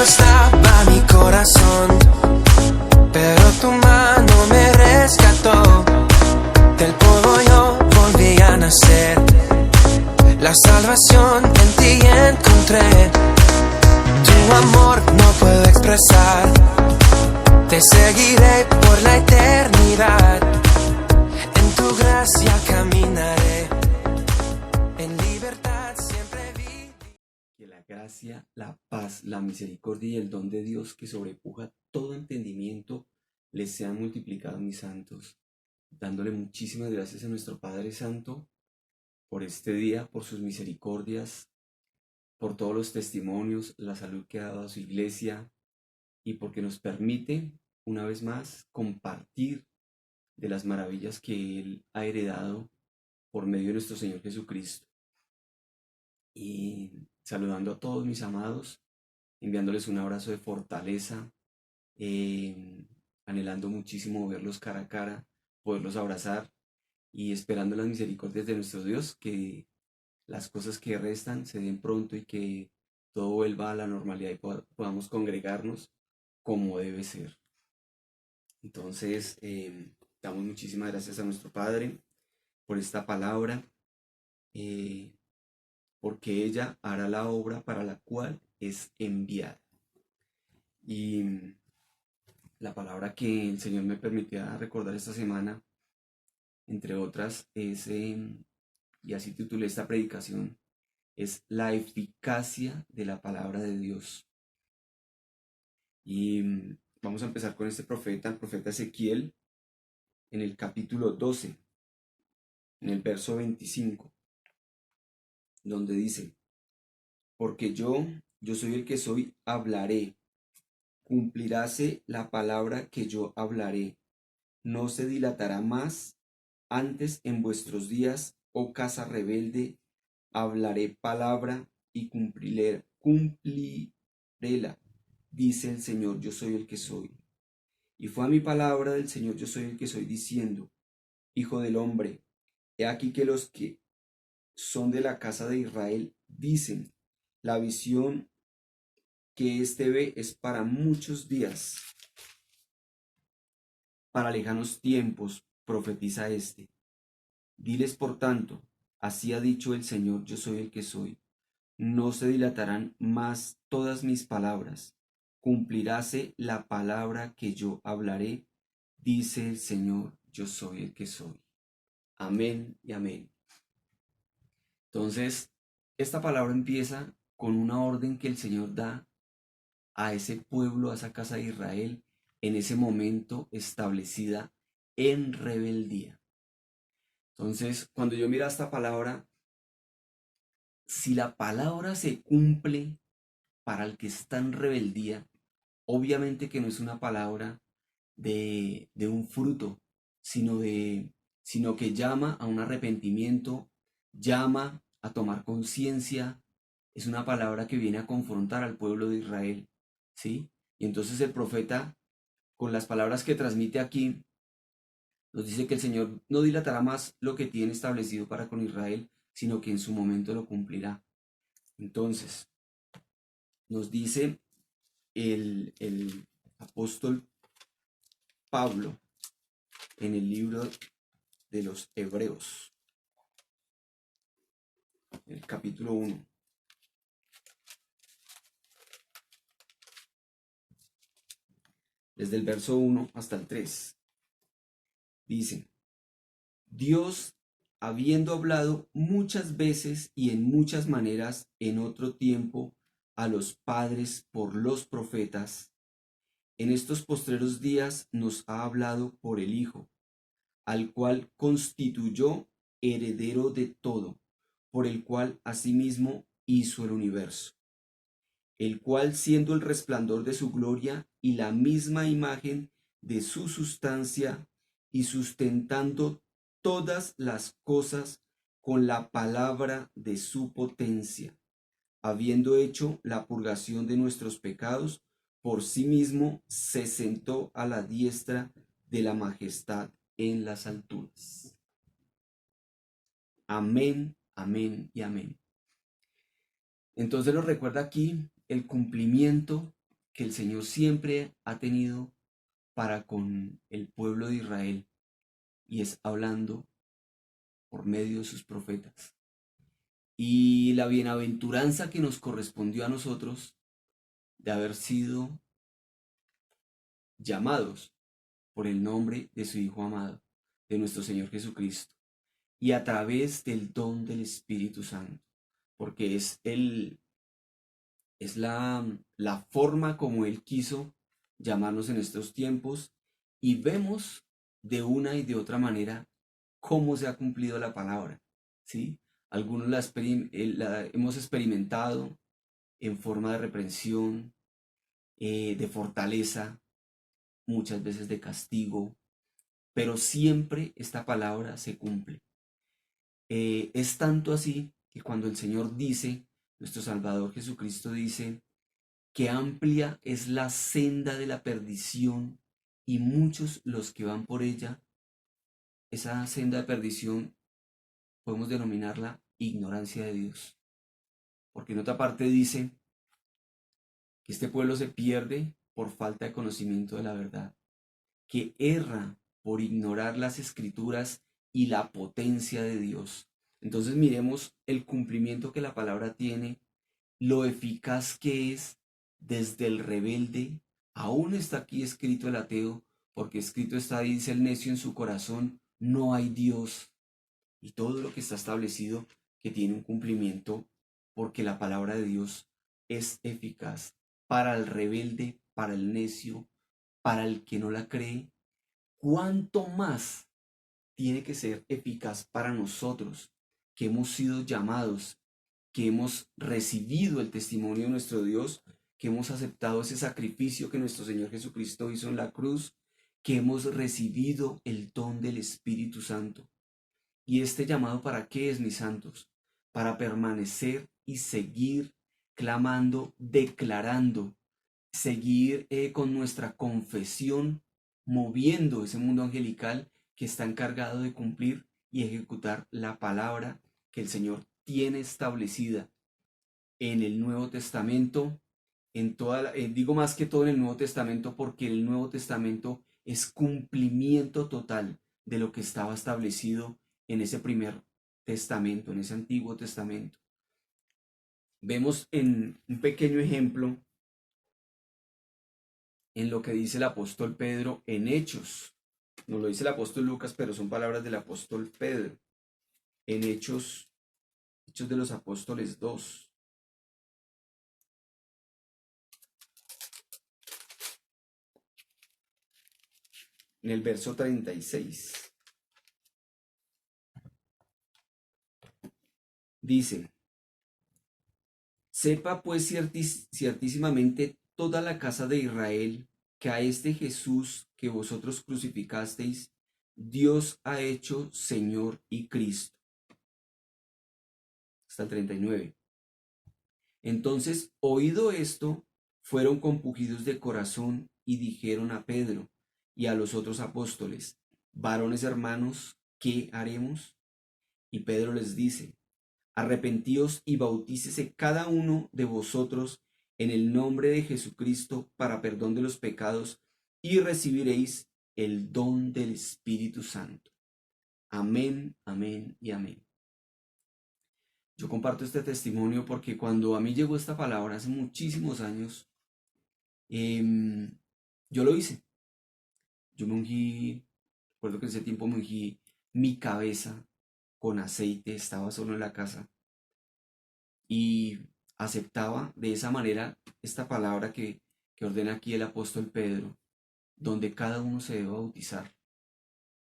estaba mi corazón, pero tu mano me rescató. Del polvo yo volví a nacer. La salvación en ti encontré. Tu amor no puedo expresar. Te seguiré por la eternidad. En tu gracia caminaré. En libertad siempre viviré. Que la gracia, la paz, la misericordia y el don de Dios que sobrepuja todo entendimiento les sean multiplicados, mis santos, dándole muchísimas gracias a nuestro Padre Santo por este día, por sus misericordias, por todos los testimonios, la salud que ha dado a su iglesia y porque nos permite una vez más compartir de las maravillas que Él ha heredado por medio de nuestro Señor Jesucristo. Y saludando a todos mis amados, enviándoles un abrazo de fortaleza, anhelando muchísimo verlos cara a cara, poderlos abrazar y esperando las misericordias de nuestro Dios, que las cosas que restan se den pronto y que todo vuelva a la normalidad y podamos congregarnos como debe ser. Entonces, damos muchísimas gracias a nuestro Padre por esta palabra, porque ella hará la obra para la cual es enviada. Y la palabra que el Señor me permitía recordar esta semana, entre otras, es, y así titulé esta predicación, es la eficacia de la palabra de Dios. Y vamos a empezar con este profeta, el profeta Ezequiel, en el capítulo 12, en el verso 25, donde dice: porque yo soy el que soy, hablaré, cumpliráse la palabra que yo hablaré, no se dilatará más. Antes en vuestros días, oh casa rebelde, hablaré palabra y cumpliréla, dice el Señor, yo soy el que soy. Y fue a mi palabra del Señor, yo soy el que soy, diciendo: hijo del hombre, he aquí que los que son de la casa de Israel dicen: la visión que éste ve es para muchos días, para lejanos tiempos, profetiza éste. Diles por tanto, así ha dicho el Señor, yo soy el que soy. No se dilatarán más todas mis palabras, cumpliráse la palabra que yo hablaré, dice el Señor, yo soy el que soy. Amén y amén. Entonces, esta palabra empieza con una orden que el Señor da a ese pueblo, a esa casa de Israel, en ese momento establecida en rebeldía. Entonces, cuando yo miro esta palabra, si la palabra se cumple para el que está en rebeldía, obviamente que no es una palabra de un fruto, sino que llama a un arrepentimiento, llama a tomar conciencia. Es una palabra que viene a confrontar al pueblo de Israel, ¿sí? Y entonces el profeta, con las palabras que transmite aquí, nos dice que el Señor no dilatará más lo que tiene establecido para con Israel, sino que en su momento lo cumplirá. Entonces, nos dice el apóstol Pablo en el libro de los Hebreos, el capítulo 1. Desde el verso 1 hasta el 3. Dice: Dios, habiendo hablado muchas veces y en muchas maneras en otro tiempo a los padres por los profetas, en estos postreros días nos ha hablado por el Hijo, al cual constituyó heredero de todo, por el cual asimismo hizo el universo, el cual, siendo el resplandor de su gloria y la misma imagen de su sustancia, y sustentando todas las cosas con la palabra de su potencia, habiendo hecho la purgación de nuestros pecados, por sí mismo se sentó a la diestra de la majestad en las alturas. Amén, amén y amén. Entonces nos recuerda aquí el cumplimiento que el Señor siempre ha tenido para con el pueblo de Israel, y es hablando por medio de sus profetas. Y la bienaventuranza que nos correspondió a nosotros de haber sido llamados por el nombre de su Hijo amado, de nuestro Señor Jesucristo, y a través del don del Espíritu Santo, porque es la forma como Él quiso llamarnos en estos tiempos, y vemos de una y de otra manera cómo se ha cumplido la palabra, ¿sí? Algunos la hemos experimentado en forma de reprensión, de fortaleza, muchas veces de castigo, pero siempre esta palabra se cumple. Es tanto así que cuando el Señor dice, nuestro Salvador Jesucristo dice, que amplia es la senda de la perdición y muchos los que van por ella, esa senda de perdición podemos denominarla ignorancia de Dios. Porque en otra parte dice que este pueblo se pierde por falta de conocimiento de la verdad, que erra por ignorar las escrituras y la potencia de Dios. Entonces miremos el cumplimiento que la palabra tiene, lo eficaz que es desde el rebelde. Aún está aquí escrito el ateo, porque escrito está, dice el necio en su corazón, no hay Dios. Y todo lo que está establecido que tiene un cumplimiento, porque la palabra de Dios es eficaz para el rebelde, para el necio, para el que no la cree. ¿Cuánto más tiene que ser eficaz para nosotros, que hemos sido llamados, que hemos recibido el testimonio de nuestro Dios, que hemos aceptado ese sacrificio que nuestro Señor Jesucristo hizo en la cruz, que hemos recibido el don del Espíritu Santo? ¿Y este llamado para qué es, mis santos? Para permanecer y seguir clamando, declarando, seguir con nuestra confesión, moviendo ese mundo angelical que está encargado de cumplir y ejecutar la palabra que el Señor tiene establecida en el Nuevo Testamento, digo más que todo en el Nuevo Testamento, porque el Nuevo Testamento es cumplimiento total de lo que estaba establecido en ese primer testamento, en ese Antiguo Testamento. Vemos en un pequeño ejemplo en lo que dice el apóstol Pedro en Hechos. No lo dice el apóstol Lucas, pero son palabras del apóstol Pedro. En Hechos de los Apóstoles 2. En el verso 36. Dice, sepa pues ciertísimamente toda la casa de Israel que a este Jesús que vosotros crucificasteis, Dios ha hecho Señor y Cristo. Hasta el 39. Entonces, oído esto, fueron compungidos de corazón y dijeron a Pedro y a los otros apóstoles, varones hermanos, ¿qué haremos? Y Pedro les dice, arrepentíos y bautícese cada uno de vosotros en el nombre de Jesucristo para perdón de los pecados y recibiréis el don del Espíritu Santo. Amén, amén y amén. Yo comparto este testimonio porque cuando a mí llegó esta palabra hace muchísimos años, yo lo hice. Yo me ungí, recuerdo que en ese tiempo me ungí mi cabeza con aceite, estaba solo en la casa y aceptaba de esa manera esta palabra que ordena aquí el apóstol Pedro, donde cada uno se debe bautizar.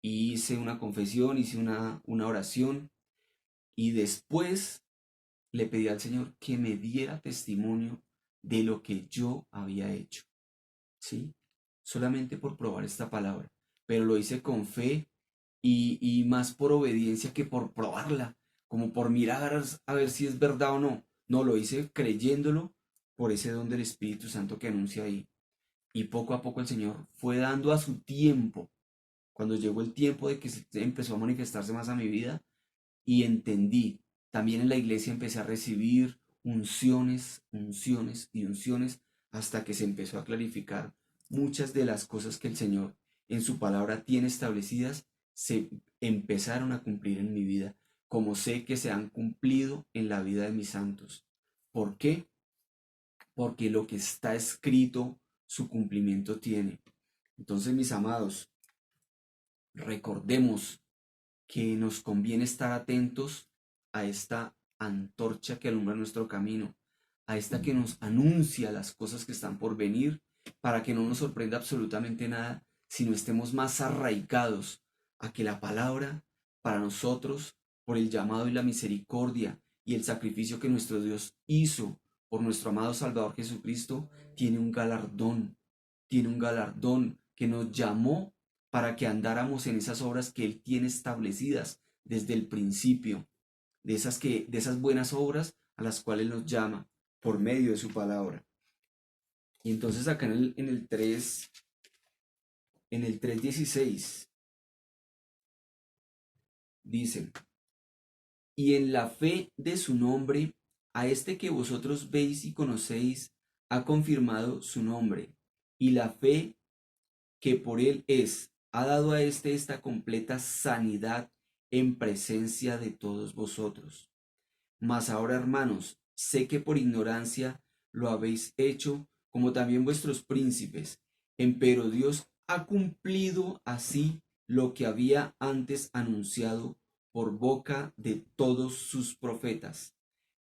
Y hice una confesión, hice una oración y después le pedí al Señor que me diera testimonio de lo que yo había hecho, ¿sí? Solamente por probar esta palabra, pero lo hice con fe y más por obediencia que por probarla, como por mirar a ver si es verdad o no. No, lo hice creyéndolo por ese don del Espíritu Santo que anuncia ahí. Y poco a poco el Señor fue dando a su tiempo. Cuando llegó el tiempo de que empezó a manifestarse más a mi vida y entendí, también en la iglesia empecé a recibir unciones, unciones y unciones hasta que se empezó a clarificar muchas de las cosas que el Señor en su palabra tiene establecidas, se empezaron a cumplir en mi vida, como sé que se han cumplido en la vida de mis santos. ¿Por qué? Porque lo que está escrito, su cumplimiento tiene. Entonces, mis amados, recordemos que nos conviene estar atentos a esta antorcha que alumbra nuestro camino, a esta que nos anuncia las cosas que están por venir, para que no nos sorprenda absolutamente nada, sino estemos más arraigados a que la palabra para nosotros, por el llamado y la misericordia y el sacrificio que nuestro Dios hizo por nuestro amado Salvador Jesucristo, tiene un galardón que nos llamó para que andáramos en esas obras que Él tiene establecidas desde el principio, de esas buenas obras a las cuales nos llama por medio de su palabra. Y entonces acá en el 3:16 dice: y en la fe de su nombre, a este que vosotros veis y conocéis, ha confirmado su nombre, y la fe que por él es, ha dado a este esta completa sanidad en presencia de todos vosotros. Mas ahora, hermanos, sé que por ignorancia lo habéis hecho, como también vuestros príncipes, empero Dios ha cumplido así lo que había antes anunciado por boca de todos sus profetas,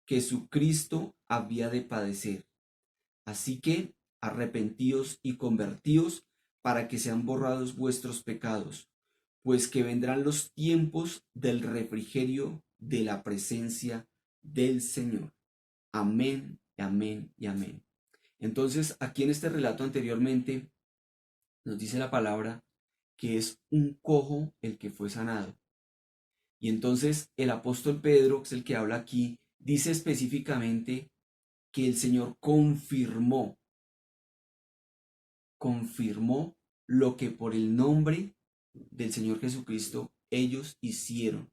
que su Cristo había de padecer. Así que arrepentíos y convertíos para que sean borrados vuestros pecados, pues que vendrán los tiempos del refrigerio de la presencia del Señor. Amén, amén y amén. Entonces, aquí en este relato anteriormente nos dice la palabra que es un cojo el que fue sanado. Y entonces el apóstol Pedro, que es el que habla aquí, dice específicamente que el Señor confirmó lo que por el nombre del Señor Jesucristo ellos hicieron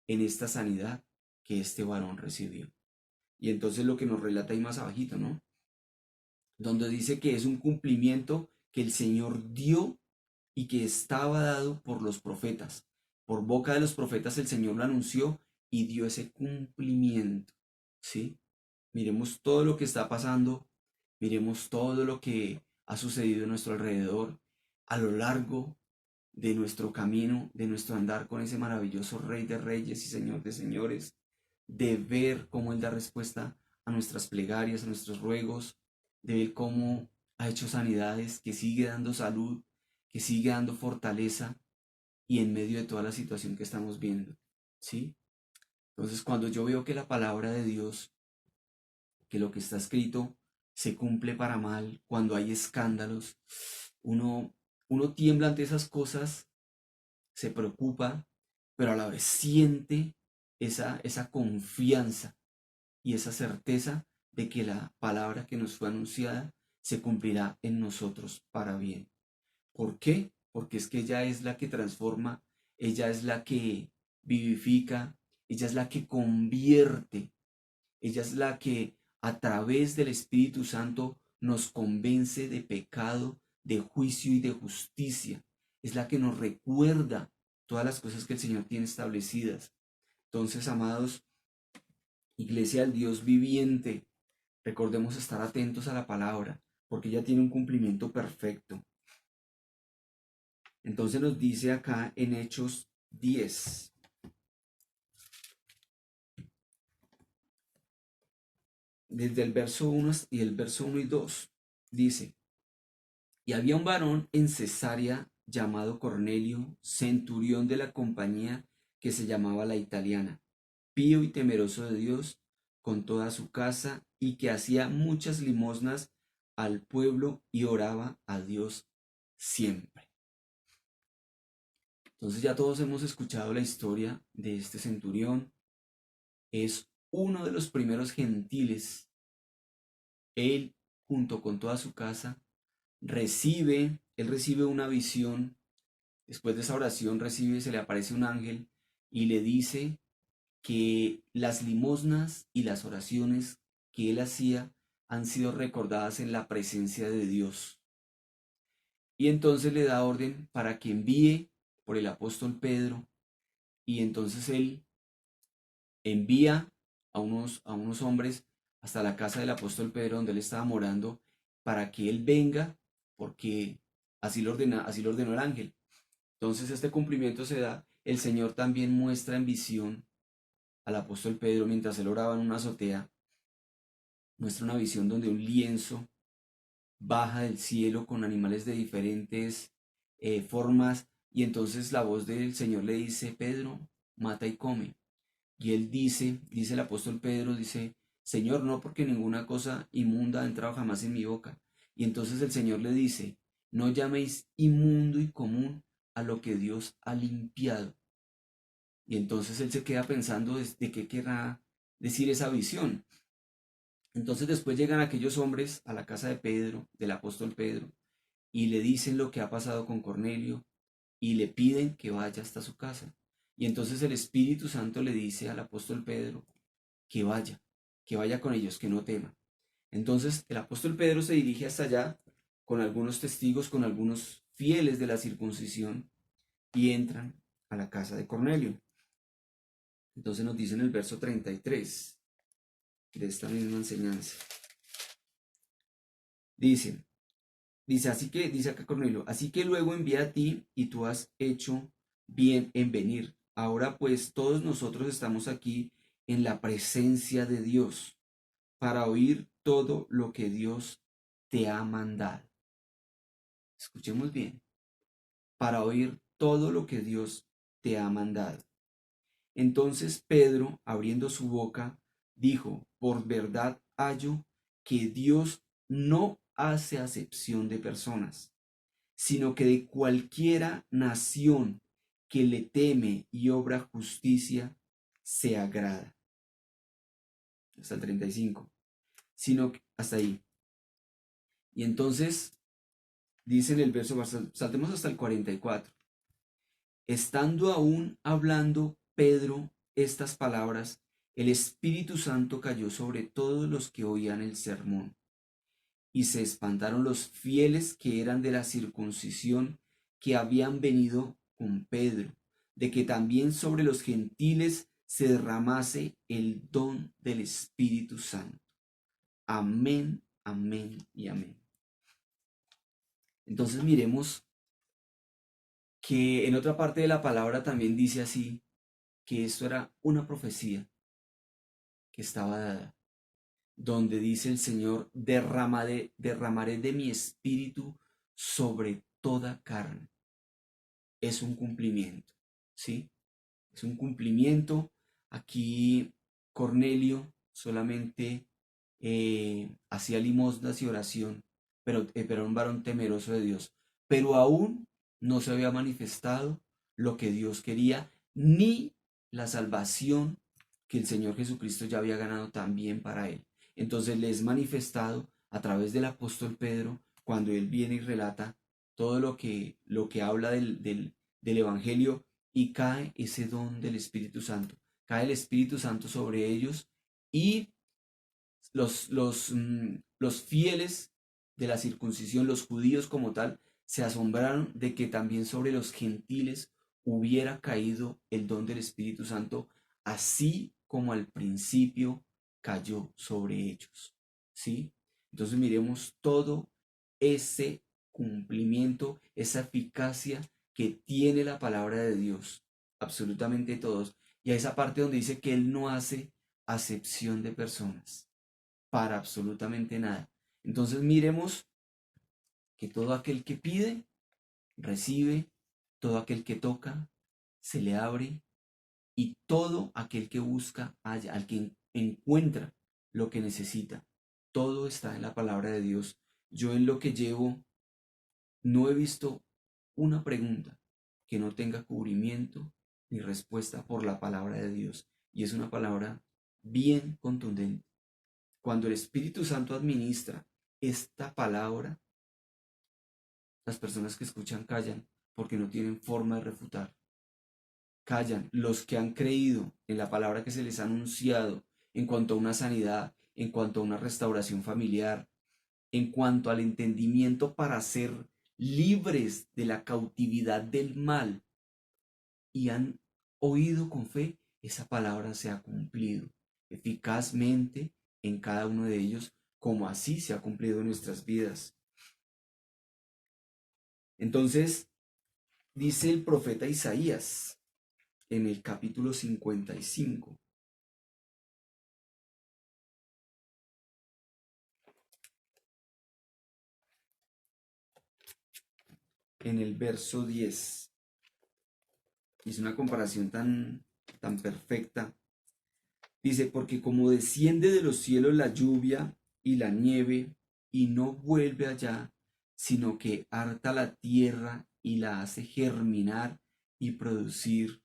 en esta sanidad que este varón recibió. Y entonces lo que nos relata ahí más abajito, ¿no? Donde dice que es un cumplimiento que el Señor dio y que estaba dado por los profetas. Por boca de los profetas el Señor lo anunció y dio ese cumplimiento, ¿sí? Miremos todo lo que está pasando, miremos todo lo que ha sucedido a nuestro alrededor a lo largo de nuestro camino, de nuestro andar con ese maravilloso Rey de Reyes y Señor de Señores, de ver cómo Él da respuesta a nuestras plegarias, a nuestros ruegos, de ver cómo ha hecho sanidades, que sigue dando salud, que sigue dando fortaleza y en medio de toda la situación que estamos viendo, ¿sí? Entonces, cuando yo veo que la palabra de Dios, que lo que está escrito se cumple para mal, cuando hay escándalos, uno tiembla ante esas cosas, se preocupa, pero a la vez siente esa confianza y esa certeza de que la palabra que nos fue anunciada se cumplirá en nosotros para bien. ¿Por qué? Porque es que ella es la que transforma, ella es la que vivifica, ella es la que convierte, ella es la que a través del Espíritu Santo nos convence de pecado, de juicio y de justicia. Es la que nos recuerda todas las cosas que el Señor tiene establecidas. Entonces, amados, Iglesia del Dios viviente, recordemos estar atentos a la palabra, porque ella tiene un cumplimiento perfecto. Entonces nos dice acá en Hechos 10. Desde el verso 1 y el verso 1 y 2, dice: y había un varón en Cesarea llamado Cornelio, centurión de la compañía que se llamaba La Italiana, pío y temeroso de Dios con toda su casa, y que hacía muchas limosnas al pueblo y oraba a Dios siempre. Entonces ya todos hemos escuchado la historia de este centurión. Es uno de los primeros gentiles. Él, junto con toda su casa, él recibe una visión. Después de esa oración se le aparece un ángel y le dice que las limosnas y las oraciones que él hacía han sido recordadas en la presencia de Dios. Y entonces le da orden para que envíe por el apóstol Pedro, y entonces él envía a unos hombres hasta la casa del apóstol Pedro donde él estaba morando para que él venga, porque así lo ordenó el ángel. Entonces este cumplimiento se da. El Señor también muestra en visión al apóstol Pedro mientras él oraba en una azotea. Muestra una visión donde un lienzo baja del cielo con animales de diferentes formas, y entonces la voz del Señor le dice: Pedro, mata y come. Y él dice el apóstol Pedro, dice: Señor, no, porque ninguna cosa inmunda ha entrado jamás en mi boca. Y entonces el Señor le dice: no llaméis inmundo y común a lo que Dios ha limpiado. Y entonces él se queda pensando de qué querrá decir esa visión. Entonces después llegan aquellos hombres a la casa de Pedro, del apóstol Pedro, y le dicen lo que ha pasado con Cornelio, y le piden que vaya hasta su casa. Y entonces el Espíritu Santo le dice al apóstol Pedro que vaya con ellos, que no tema. Entonces el apóstol Pedro se dirige hasta allá con algunos testigos, con algunos fieles de la circuncisión, y entran a la casa de Cornelio. Entonces nos dice en el verso 33 de esta misma enseñanza. Dice acá Cornelio: así que luego envía a ti, y tú has hecho bien en venir. Ahora pues todos nosotros estamos aquí en la presencia de Dios para oír todo lo que Dios te ha mandado. Escuchemos bien: para oír todo lo que Dios te ha mandado. Entonces Pedro, abriendo su boca, dijo: por verdad hallo que Dios no hace acepción de personas, sino que de cualquiera nación que le teme y obra justicia, se agrada. Hasta el 35. Sino que, hasta ahí. Y entonces dice en el verso, saltemos hasta el 44. Estando aún hablando Pedro estas palabras, el Espíritu Santo cayó sobre todos los que oían el sermón. Y se espantaron los fieles que eran de la circuncisión, que habían venido con Pedro, de que también sobre los gentiles se derramase el don del Espíritu Santo. Amén, amén y amén. Entonces miremos que en otra parte de la palabra también dice así, que esto era una profecía que estaba dada, donde dice el Señor: derramaré de mi espíritu sobre toda carne. Es un cumplimiento, ¿sí? Es un cumplimiento. Aquí Cornelio solamente hacía limosnas y oración, pero era un varón temeroso de Dios. Pero aún no se había manifestado lo que Dios quería, ni la salvación que el Señor Jesucristo ya había ganado también para él. Entonces le es manifestado a través del apóstol Pedro, cuando él viene y relata todo lo que habla del Evangelio, y cae ese don del Espíritu Santo. Cae el Espíritu Santo sobre ellos, y los fieles de la circuncisión, los judíos como tal, se asombraron de que también sobre los gentiles hubiera caído el don del Espíritu Santo, así como al principio cayó sobre ellos. ¿Sí? Entonces miremos todo ese cumplimiento, esa eficacia que tiene la palabra de Dios, absolutamente todos. Y a esa parte donde dice que Él no hace acepción de personas, para absolutamente nada. Entonces miremos que todo aquel que pide, recibe; todo aquel que toca, se le abre; y todo aquel que busca, halla; al que encuentra lo que necesita. Todo está en la palabra de Dios. Yo en lo que llevo no he visto una pregunta que no tenga cubrimiento ni respuesta por la palabra de Dios. Y es una palabra bien contundente. Cuando el Espíritu Santo administra esta palabra, las personas que escuchan callan, porque no tienen forma de refutar. Callan los que han creído en la palabra que se les ha anunciado en cuanto a una sanidad, en cuanto a una restauración familiar, en cuanto al entendimiento para ser libres de la cautividad del mal y han oído con fe, esa palabra se ha cumplido eficazmente en cada uno de ellos, como así se ha cumplido en nuestras vidas. Entonces, dice el profeta Isaías en el capítulo 55, en el verso 10, es una comparación tan perfecta. Dice, porque como desciende de los cielos la lluvia y la nieve, y no vuelve allá, sino que harta la tierra y la hace germinar y producir,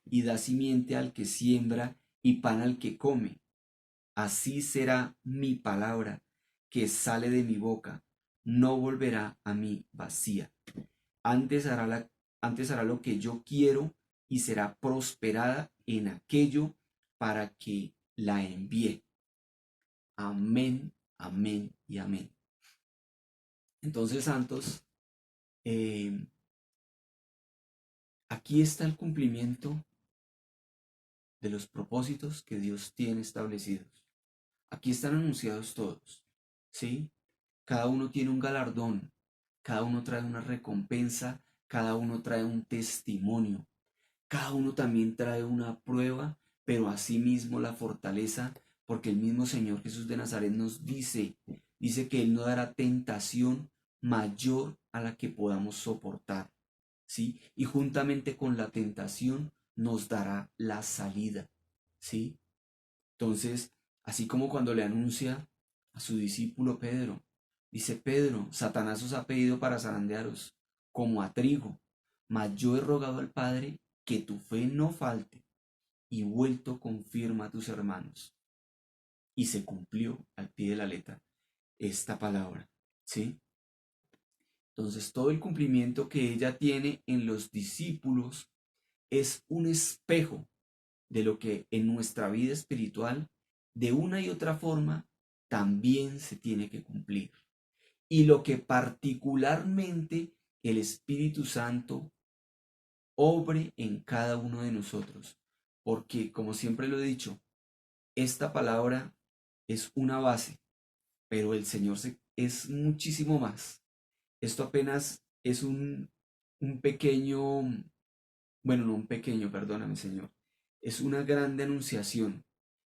y da simiente al que siembra y pan al que come. Así será mi palabra que sale de mi boca, no volverá a mí vacía. Antes antes hará lo que yo quiero y será prosperada en aquello para que la envíe. Amén, amén y amén. Entonces, santos, aquí está el cumplimiento de los propósitos que Dios tiene establecidos. Aquí están anunciados todos, ¿sí? Cada uno tiene un galardón, cada uno trae una recompensa, cada uno trae un testimonio, cada uno también trae una prueba, pero asimismo la fortaleza, porque el mismo Señor Jesús de Nazaret nos dice que Él no dará tentación mayor a la que podamos soportar, ¿sí? Y juntamente con la tentación nos dará la salida, ¿sí? Entonces, así como cuando le anuncia a su discípulo Pedro, dice: Pedro, Satanás os ha pedido para zarandearos como a trigo, mas yo he rogado al Padre que tu fe no falte, y vuelto confirma a tus hermanos. Y se cumplió al pie de la letra esta palabra, ¿sí? Entonces, todo el cumplimiento que ella tiene en los discípulos es un espejo de lo que en nuestra vida espiritual, de una y otra forma, también se tiene que cumplir. Y lo que particularmente el Espíritu Santo obre en cada uno de nosotros. Porque, como siempre lo he dicho, esta palabra es una base, pero el Señor es muchísimo más. Esto apenas es un pequeño, bueno, no un pequeño, perdóname, Señor. Es una grande anunciación,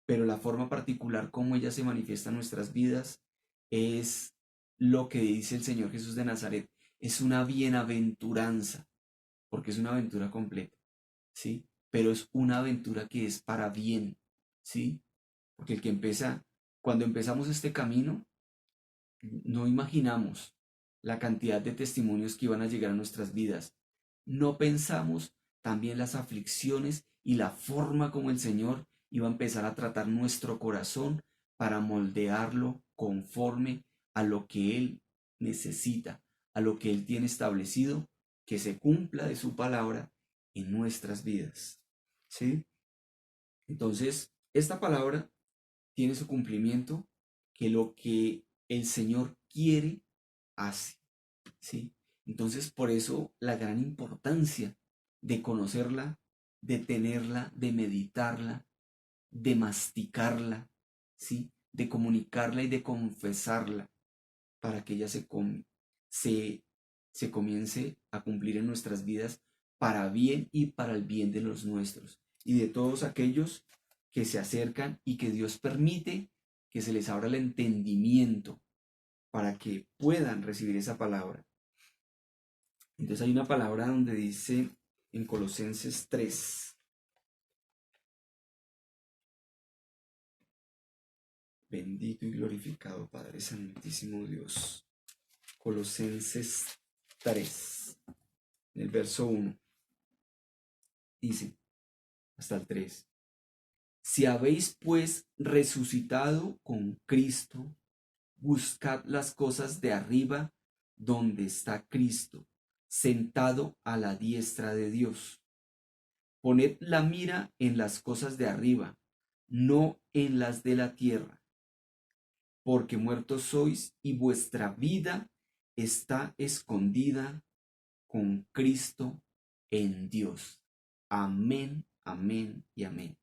pero la forma particular como ella se manifiesta en nuestras vidas es lo que dice el Señor Jesús de Nazaret. Es una bienaventuranza, porque es una aventura completa, ¿sí? Pero es una aventura que es para bien, ¿sí? Porque cuando empezamos este camino, no imaginamos la cantidad de testimonios que iban a llegar a nuestras vidas. No pensamos también las aflicciones y la forma como el Señor iba a empezar a tratar nuestro corazón para moldearlo conforme a lo que Él necesita, a lo que Él tiene establecido, que se cumpla de su palabra en nuestras vidas. ¿Sí? Entonces, esta palabra tiene su cumplimiento, que lo que el Señor quiere, hace. ¿Sí? Entonces, por eso la gran importancia de conocerla, de tenerla, de meditarla, de masticarla, ¿sí? De comunicarla y de confesarla para que ella se, se comience a cumplir en nuestras vidas para bien y para el bien de los nuestros y de todos aquellos que se acercan y que Dios permite que se les abra el entendimiento para que puedan recibir esa palabra. Entonces hay una palabra donde dice en Colosenses 3, bendito y glorificado Padre Santísimo Dios. Colosenses 3, en el verso 1, dice, hasta el 3. Si habéis pues resucitado con Cristo, buscad las cosas de arriba, donde está Cristo, sentado a la diestra de Dios. Poned la mira en las cosas de arriba, no en las de la tierra, porque muertos sois y vuestra vida está escondida con Cristo en Dios. Amén, amén y amén.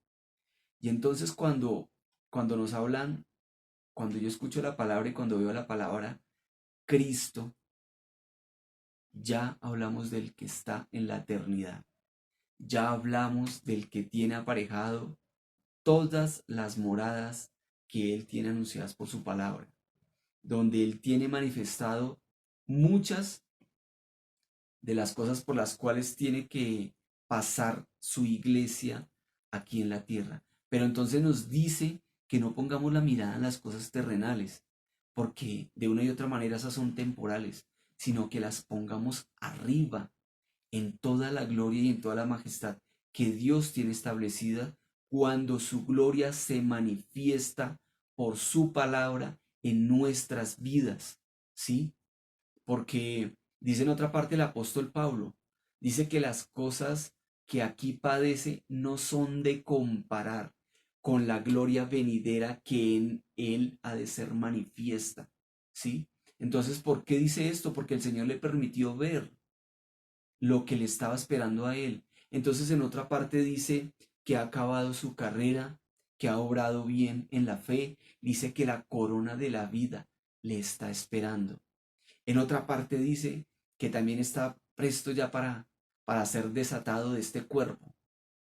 Y entonces cuando nos hablan, cuando yo escucho la palabra y cuando veo la palabra Cristo, ya hablamos del que está en la eternidad. Ya hablamos del que tiene aparejado todas las moradas que Él tiene anunciadas por su palabra, donde Él tiene manifestado muchas de las cosas por las cuales tiene que pasar su iglesia aquí en la tierra. Pero entonces nos dice que no pongamos la mirada en las cosas terrenales, porque de una y otra manera esas son temporales, sino que las pongamos arriba, en toda la gloria y en toda la majestad que Dios tiene establecida cuando su gloria se manifiesta por su palabra en nuestras vidas, ¿sí? Porque dice en otra parte el apóstol Pablo, dice que las cosas que aquí padece no son de comparar con la gloria venidera que en él ha de ser manifiesta, ¿sí? Entonces, ¿por qué dice esto? Porque el Señor le permitió ver lo que le estaba esperando a él. Entonces en otra parte dice que ha acabado su carrera, que ha obrado bien en la fe, dice que la corona de la vida le está esperando. En otra parte dice que también está presto ya para ser desatado de este cuerpo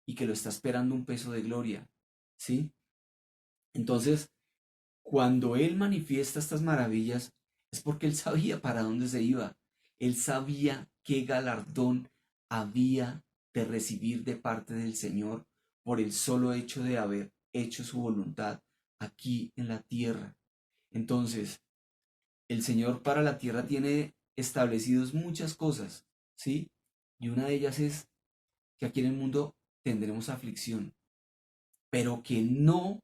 y que lo está esperando un peso de gloria, ¿sí? Entonces, cuando él manifiesta estas maravillas, es porque él sabía para dónde se iba. Él sabía qué galardón había de recibir de parte del Señor por el solo hecho de haber hecho su voluntad aquí en la tierra. Entonces, el Señor para la tierra tiene establecidos muchas cosas, ¿sí? Y una de ellas es que aquí en el mundo tendremos aflicción, pero que no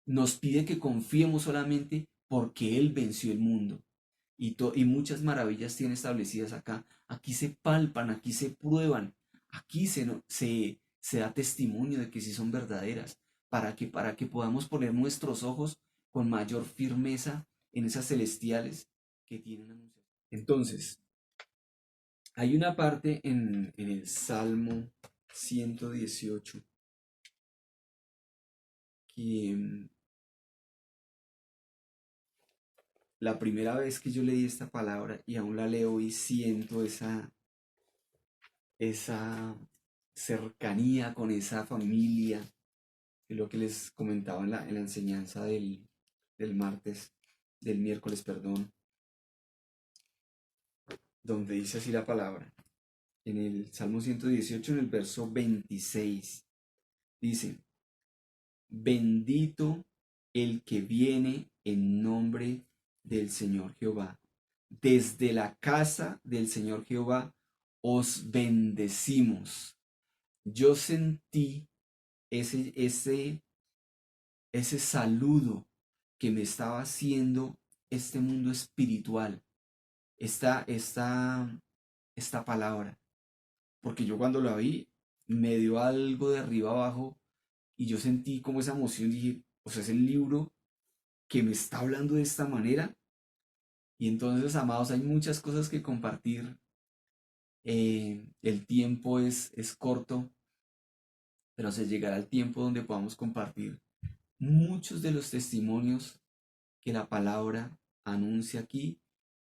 nos pide que confiemos solamente porque Él venció el mundo. Y muchas maravillas tiene establecidas acá. Aquí se palpan, aquí se prueban, aquí se da testimonio de que sí son verdaderas. Para que podamos poner nuestros ojos con mayor firmeza en esas celestiales que tienen anunciadas. Entonces, hay una parte en el Salmo 118 que la primera vez que yo leí esta palabra y aún la leo y siento esa cercanía con esa familia, que es lo que les comentaba en la enseñanza del martes, del miércoles, perdón, donde dice así la palabra. En el Salmo 118, en el verso 26, dice, bendito el que viene en nombre del Señor Jehová. Desde la casa del Señor Jehová os bendecimos. Yo sentí ese saludo que me estaba haciendo este mundo espiritual, esta palabra. Porque yo cuando la vi, me dio algo de arriba abajo y yo sentí como esa emoción, dije, o sea, es el libro que me está hablando de esta manera. Y entonces, amados, hay muchas cosas que compartir. El tiempo es corto, pero se llegará el tiempo donde podamos compartir muchos de los testimonios que la palabra anuncia aquí,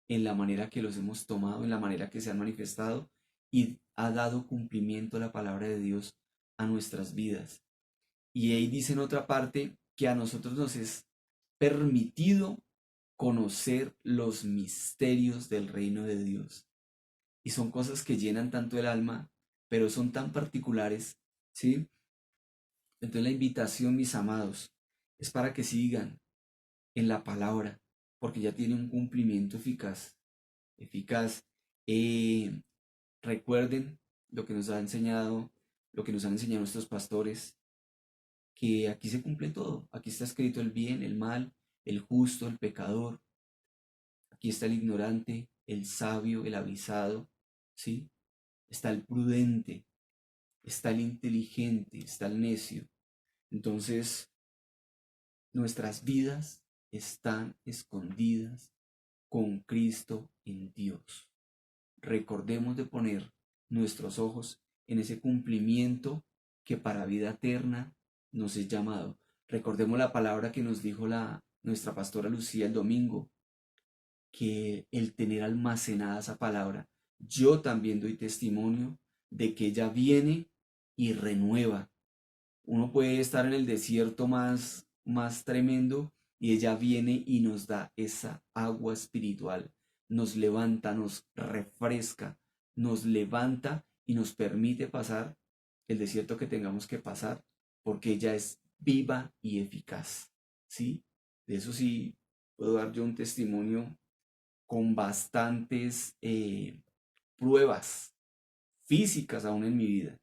en la manera que los hemos tomado, en la manera que se han manifestado y ha dado cumplimiento a la palabra de Dios a nuestras vidas. Y ahí dice en otra parte que a nosotros nos es permitido conocer los misterios del reino de Dios. Y son cosas que llenan tanto el alma, pero son tan particulares, ¿sí? Entonces la invitación, mis amados, es para que sigan en la palabra, porque ya tiene un cumplimiento eficaz. Eficaz. Eh, Recuerden lo que nos ha enseñado, lo que nos han enseñado nuestros pastores, que aquí se cumple todo. Aquí está escrito el bien, el mal, el justo, el pecador. Aquí está el ignorante, el sabio, el avisado, ¿sí? Está el prudente, está el inteligente, está el necio. Entonces, nuestras vidas están escondidas con Cristo en Dios. Recordemos de poner nuestros ojos en ese cumplimiento que para vida eterna nos es llamado. Recordemos la palabra que nos dijo nuestra pastora Lucía el domingo, que el tener almacenada esa palabra, yo también doy testimonio de que ella viene y renueva. Uno puede estar en el desierto más tremendo y ella viene y nos da esa agua espiritual, nos levanta, nos refresca, nos levanta y nos permite pasar el desierto que tengamos que pasar, porque ella es viva y eficaz, ¿sí? De eso sí puedo dar yo un testimonio con bastantes pruebas físicas aún en mi vida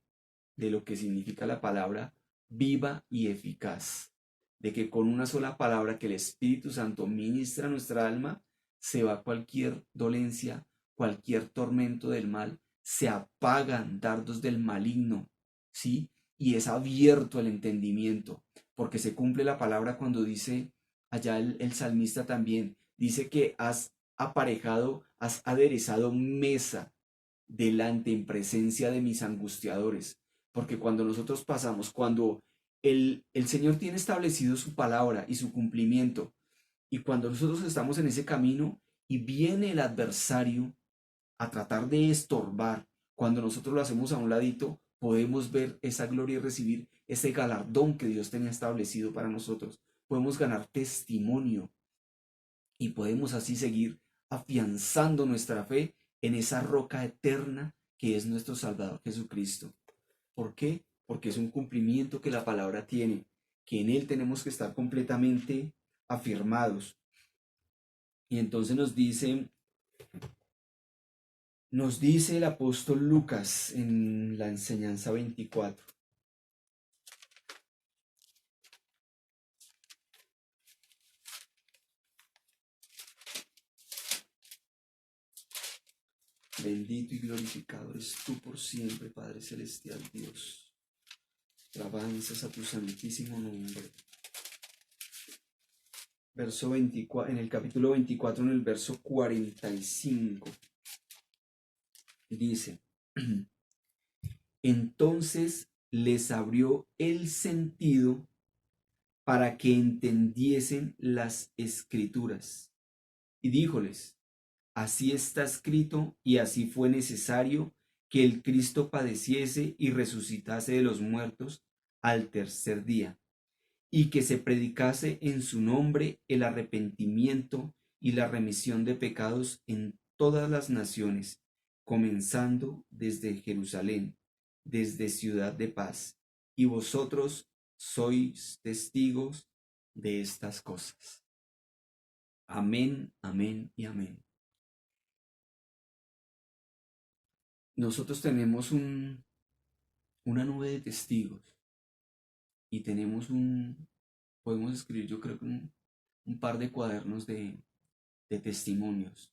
de lo que significa la palabra viva y eficaz, de que con una sola palabra que el Espíritu Santo ministra a nuestra alma, se va cualquier dolencia, cualquier tormento del mal, se apagan dardos del maligno, ¿sí? Y es abierto el entendimiento, porque se cumple la palabra cuando dice, allá el salmista también, dice que has aparejado, has aderezado mesa delante en presencia de mis angustiadores. Porque cuando nosotros pasamos, cuando el Señor tiene establecido su palabra y su cumplimiento, y cuando nosotros estamos en ese camino y viene el adversario a tratar de estorbar, cuando nosotros lo hacemos a un ladito, podemos ver esa gloria y recibir ese galardón que Dios tenía establecido para nosotros. Podemos ganar testimonio y podemos así seguir afianzando nuestra fe en esa roca eterna que es nuestro Salvador Jesucristo. ¿Por qué? Porque es un cumplimiento que la palabra tiene, que en él tenemos que estar completamente afirmados. Y entonces nos dice el apóstol Lucas en la enseñanza 24. Bendito y glorificado eres tú por siempre, Padre Celestial Dios. Alabanzas a tu santísimo nombre. Verso 24, en el capítulo 24, en el verso 45, dice, entonces les abrió el sentido para que entendiesen las escrituras. Y díjoles, así está escrito y así fue necesario que el Cristo padeciese y resucitase de los muertos al tercer día, y que se predicase en su nombre el arrepentimiento y la remisión de pecados en todas las naciones, comenzando desde Jerusalén, desde ciudad de paz. Y vosotros sois testigos de estas cosas. Amén, amén y amén. Nosotros tenemos una nube de testigos y podemos escribir, yo creo que un par de cuadernos de testimonios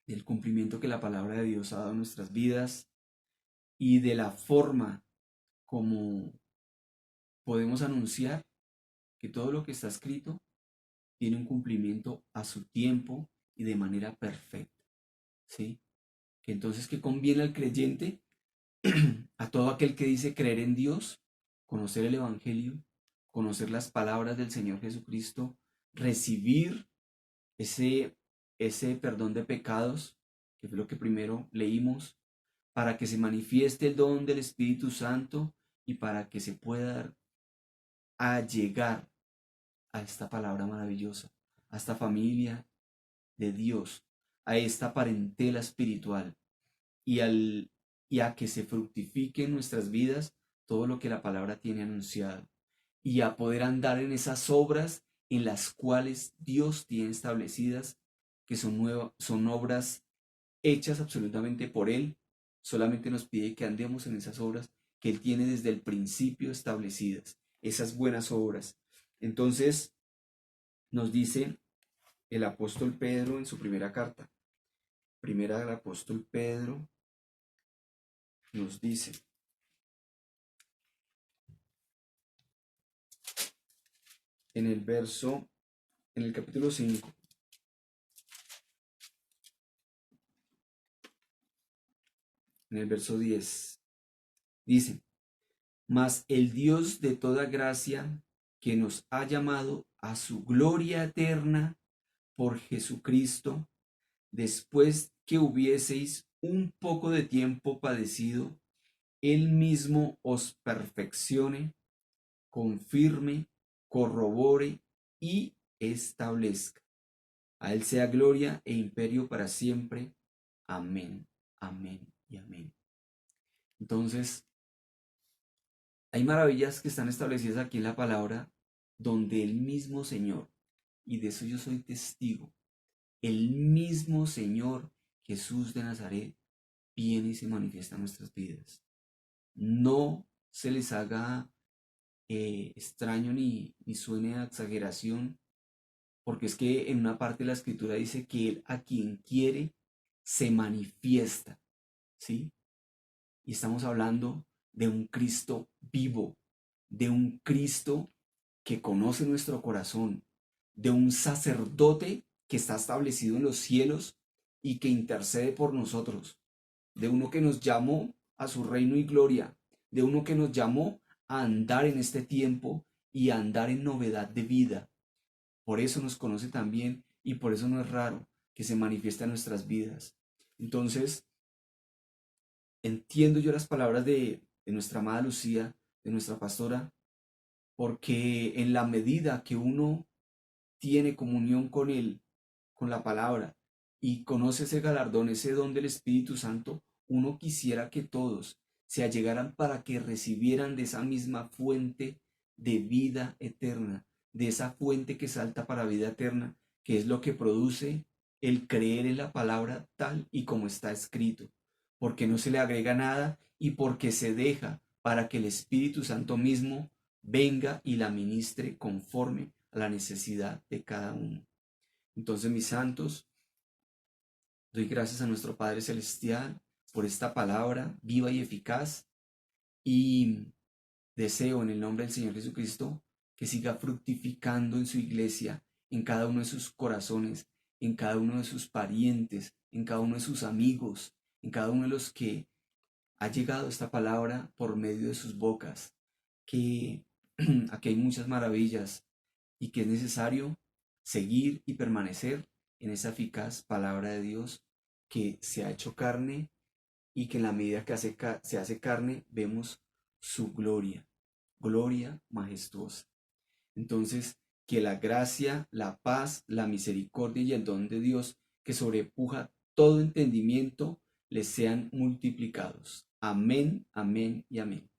del cumplimiento que la palabra de Dios ha dado en nuestras vidas y de la forma como podemos anunciar que todo lo que está escrito tiene un cumplimiento a su tiempo y de manera perfecta, ¿sí? Que entonces que conviene al creyente, a todo aquel que dice creer en Dios, conocer el Evangelio, conocer las palabras del Señor Jesucristo, recibir ese perdón de pecados, que fue lo que primero leímos, para que se manifieste el don del Espíritu Santo y para que se pueda llegar a esta palabra maravillosa, a esta familia de Dios, a esta parentela espiritual y a que se fructifique en nuestras vidas todo lo que la palabra tiene anunciado y a poder andar en esas obras en las cuales Dios tiene establecidas, que son obras hechas absolutamente por Él. Solamente nos pide que andemos en esas obras que Él tiene desde el principio establecidas, esas buenas obras. Entonces nos dice el apóstol Pedro en su primera carta. Primera del apóstol Pedro nos dice, en el verso en el capítulo 5. En el verso 10. Dice: Mas el Dios de toda gracia, que nos ha llamado a su gloria eterna por Jesucristo, después que hubieseis un poco de tiempo padecido, Él mismo os perfeccione, confirme, corrobore y establezca. A Él sea gloria e imperio para siempre. Amén, amén y amén. Entonces, hay maravillas que están establecidas aquí en la palabra, donde el mismo Señor, y de eso yo soy testigo, el mismo Señor Jesús de Nazaret viene y se manifiesta en nuestras vidas. No se les haga extraño ni suene a exageración, porque es que en una parte de la escritura dice que Él a quien quiere se manifiesta, ¿sí? Y estamos hablando de un Cristo vivo, de un Cristo que conoce nuestro corazón, de un sacerdote que está establecido en los cielos y que intercede por nosotros, de uno que nos llamó a su reino y gloria, de uno que nos llamó a andar en este tiempo y a andar en novedad de vida. Por eso nos conoce también y por eso no es raro que se manifieste en nuestras vidas. Entonces, entiendo yo las palabras de nuestra amada Lucía, de nuestra pastora, porque en la medida que uno tiene comunión con Él, con la palabra, y conoce ese galardón, ese don del Espíritu Santo, uno quisiera que todos se allegaran para que recibieran de esa misma fuente de vida eterna, de esa fuente que salta para vida eterna, que es lo que produce el creer en la palabra tal y como está escrito, porque no se le agrega nada y porque se deja para que el Espíritu Santo mismo venga y la ministre conforme a la necesidad de cada uno. Entonces, mis santos, doy gracias a nuestro Padre Celestial por esta palabra viva y eficaz, y deseo en el nombre del Señor Jesucristo que siga fructificando en su iglesia, en cada uno de sus corazones, en cada uno de sus parientes, en cada uno de sus amigos, en cada uno de los que ha llegado esta palabra por medio de sus bocas, que aquí hay muchas maravillas y que es necesario seguir y permanecer en esa eficaz palabra de Dios que se ha hecho carne, y que en la medida que se hace carne vemos su gloria, gloria majestuosa. Entonces, que la gracia, la paz, la misericordia y el don de Dios que sobrepuja todo entendimiento les sean multiplicados. Amén, amén y amén.